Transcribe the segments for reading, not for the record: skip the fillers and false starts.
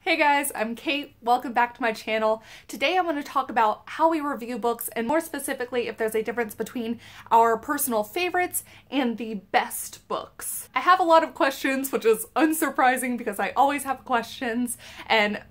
Hey guys, I'm Kate. Welcome back to my channel. Today I'm going to talk about how we review books and more specifically if there's a difference between our personal favorites and the best books. I have a lot of questions, which is unsurprising because I always have questions, and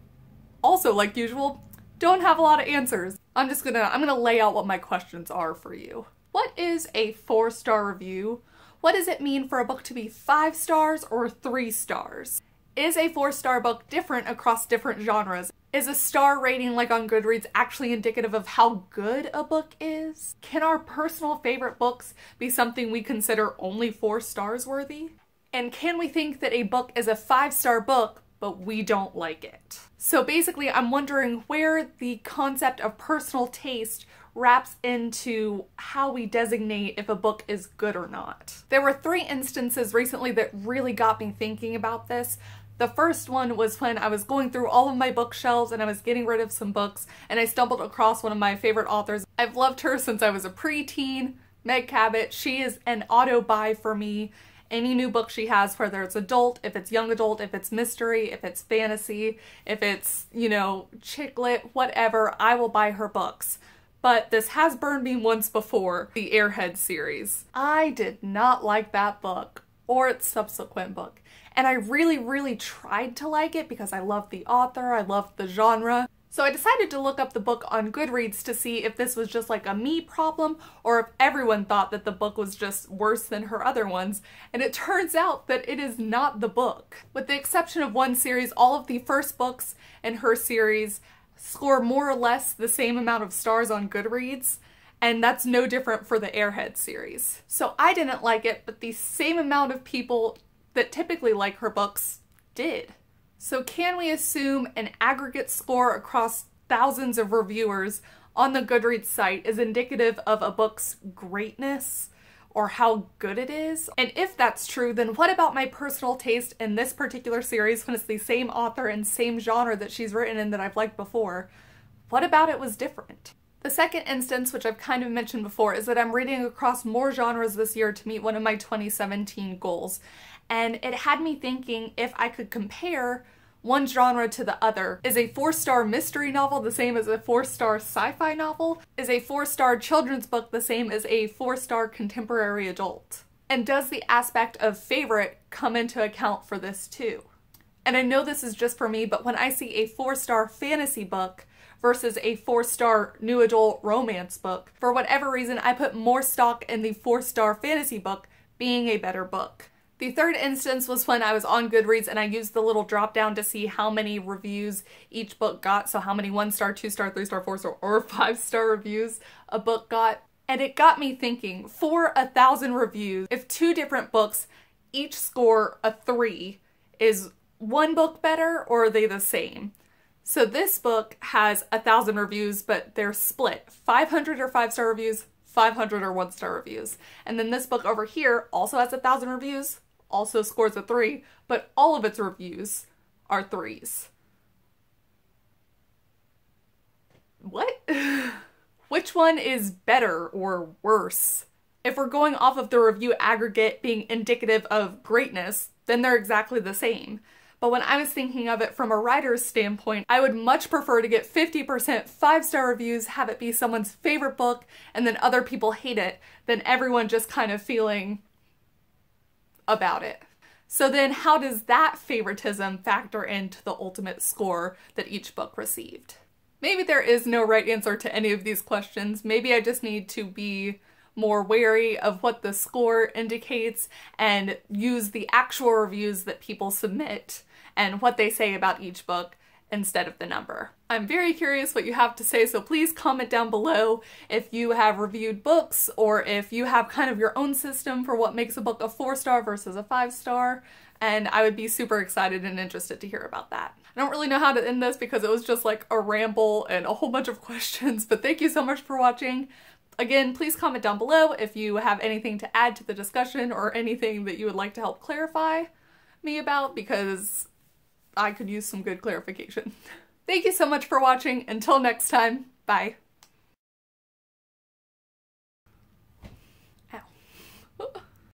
also, like usual, don't have a lot of answers. I'm gonna lay out what my questions are for you. What is a 4-star review? What does it mean for a book to be 5 stars or 3 stars? Is a 4-star book different across different genres? Is a star rating like on Goodreads actually indicative of how good a book is? Can our personal favorite books be something we consider only 4 stars worthy? And can we think that a book is a 5-star book but we don't like it? So basically I'm wondering where the concept of personal taste wraps into how we designate if a book is good or not. There were 3 instances recently that really got me thinking about this. The first one was when I was going through all of my bookshelves and I was getting rid of some books and I stumbled across one of my favorite authors. I've loved her since I was a preteen, Meg Cabot. She is an auto buy for me. Any new book she has, whether it's adult, if it's young adult, if it's mystery, if it's fantasy, if it's, you know, chick lit, whatever, I will buy her books. But this has burned me once before, the Airhead series. I did not like that book or its subsequent book. And I really tried to like it because I loved the author, I loved the genre. So I decided to look up the book on Goodreads to see if this was just like a me problem or if everyone thought that the book was just worse than her other ones. And it turns out that it is not the book. With the exception of one series, all of the first books in her series score more or less the same amount of stars on Goodreads. And that's no different for the Airhead series. So I didn't like it, but the same amount of people that typically like her books did. So can we assume an aggregate score across thousands of reviewers on the Goodreads site is indicative of a book's greatness or how good it is? And if that's true, then what about my personal taste in this particular series when it's the same author and same genre that she's written in that I've liked before? What about it was different? The second instance, which I've kind of mentioned before, is that I'm reading across more genres this year to meet one of my 2017 goals. And it had me thinking if I could compare one genre to the other. Is a 4-star mystery novel the same as a 4-star sci-fi novel? Is a 4-star children's book the same as a 4-star contemporary adult? And does the aspect of favorite come into account for this too? And I know this is just for me, but when I see a 4-star fantasy book versus a 4-star new adult romance book, for whatever reason I put more stock in the 4-star fantasy book being a better book. The third instance was when I was on Goodreads and I used the little drop down to see how many reviews each book got, so how many 1-star, 2-star, 3-star, 4-star, or 5-star reviews a book got. And it got me thinking, for 1,000 reviews, if 2 different books each score a 3, is one book better or are they the same? So this book has 1,000 reviews, but they're split. 500 are 5-star reviews, 500 are 1-star reviews. And then this book over here also has 1,000 reviews, also scores a 3, but all of its reviews are 3s. What? Which one is better or worse? If we're going off of the review aggregate being indicative of greatness, then they're exactly the same. But when I was thinking of it from a writer's standpoint, I would much prefer to get 50% 5-star reviews, have it be someone's favorite book, and then other people hate it, than everyone just kind of feeling about it. So then how does that favoritism factor into the ultimate score that each book received? Maybe there is no right answer to any of these questions. Maybe I just need to be more wary of what the score indicates and use the actual reviews that people submit and what they say about each book instead of the number. I'm very curious what you have to say, so please comment down below if you have reviewed books or if you have kind of your own system for what makes a book a 4-star versus a 5-star, and I would be super excited and interested to hear about that. I don't really know how to end this because it was just like a ramble and a whole bunch of questions, but thank you so much for watching. Again, please comment down below if you have anything to add to the discussion or anything that you would like to help clarify me about, because I could use some good clarification. Thank you so much for watching. Until next time, bye.